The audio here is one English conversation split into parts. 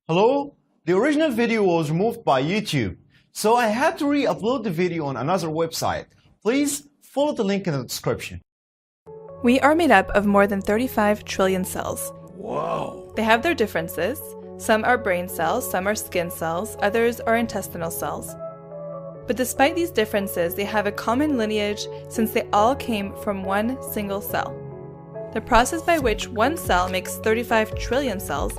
Hello? The original video was removed by YouTube, so I had to re-upload the video on another website. Please follow the link in the description. We are made up of more than 35 trillion cells. Whoa! They have their differences. Some are brain cells, some are skin cells, others are intestinal cells. But despite these differences, they have a common lineage since they all came from one single cell. The process by which one cell makes 35 trillion cells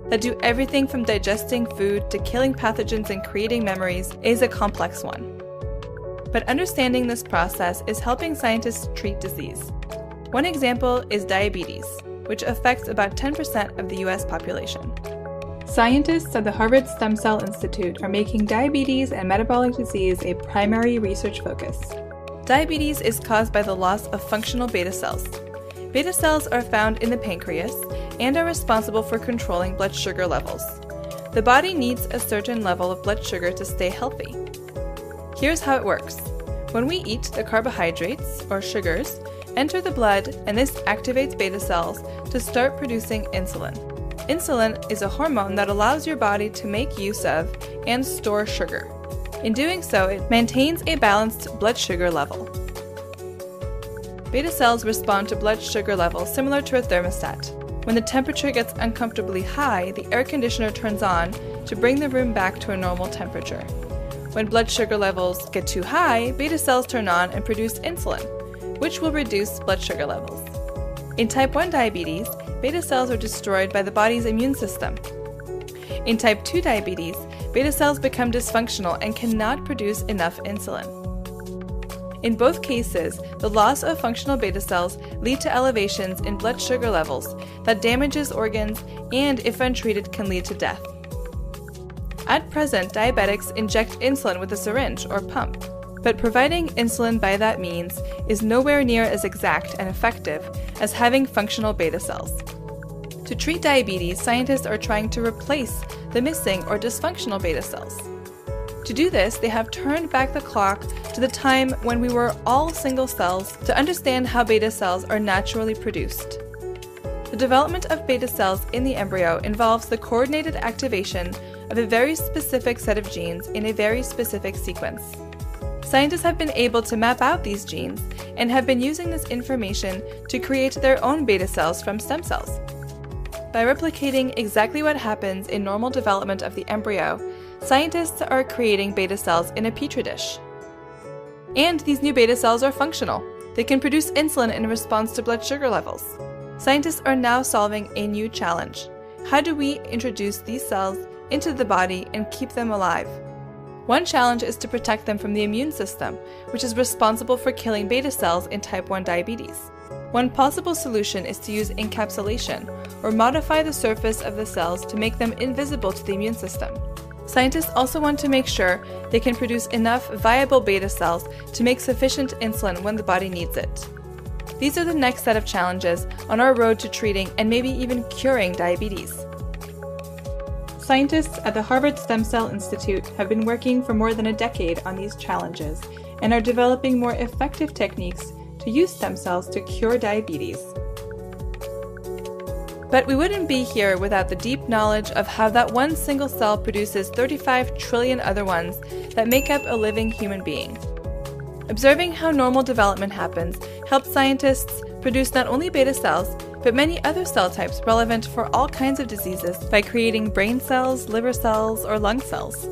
that do everything from digesting food to killing pathogens and creating memories is a complex one. But understanding this process is helping scientists treat disease. One example is diabetes, which affects about 10% of the US population. Scientists at the Harvard Stem Cell Institute are making diabetes and metabolic disease a primary research focus. Diabetes is caused by the loss of functional beta cells. Beta cells are found in the pancreas and are responsible for controlling blood sugar levels. The body needs a certain level of blood sugar to stay healthy. Here's how it works. When we eat, the carbohydrates, or sugars, enter the blood, and this activates beta cells to start producing insulin. Insulin is a hormone that allows your body to make use of and store sugar. In doing so, it maintains a balanced blood sugar level. Beta cells respond to blood sugar levels similar to a thermostat. When the temperature gets uncomfortably high, the air conditioner turns on to bring the room back to a normal temperature. When blood sugar levels get too high, beta cells turn on and produce insulin, which will reduce blood sugar levels. In type 1 diabetes, beta cells are destroyed by the body's immune system. In type 2 diabetes, beta cells become dysfunctional and cannot produce enough insulin. In both cases, the loss of functional beta cells lead to elevations in blood sugar levels that damages organs and, if untreated, can lead to death. At present, diabetics inject insulin with a syringe or pump, but providing insulin by that means is nowhere near as exact and effective as having functional beta cells. To treat diabetes, scientists are trying to replace the missing or dysfunctional beta cells. To do this, they have turned back the clock to the time when we were all single cells to understand how beta cells are naturally produced. The development of beta cells in the embryo involves the coordinated activation of a very specific set of genes in a very specific sequence. Scientists have been able to map out these genes and have been using this information to create their own beta cells from stem cells. By replicating exactly what happens in normal development of the embryo, scientists are creating beta cells in a petri dish. And these new beta cells are functional. They can produce insulin in response to blood sugar levels. Scientists are now solving a new challenge. How do we introduce these cells into the body and keep them alive? One challenge is to protect them from the immune system, which is responsible for killing beta cells in type 1 diabetes. One possible solution is to use encapsulation, or modify the surface of the cells to make them invisible to the immune system. Scientists also want to make sure they can produce enough viable beta cells to make sufficient insulin when the body needs it. These are the next set of challenges on our road to treating and maybe even curing diabetes. Scientists at the Harvard Stem Cell Institute have been working for more than a decade on these challenges and are developing more effective techniques to use stem cells to cure diabetes. But we wouldn't be here without the deep knowledge of how that one single cell produces 35 trillion other ones that make up a living human being. Observing how normal development happens helps scientists produce not only beta cells, but many other cell types relevant for all kinds of diseases by creating brain cells, liver cells, or lung cells.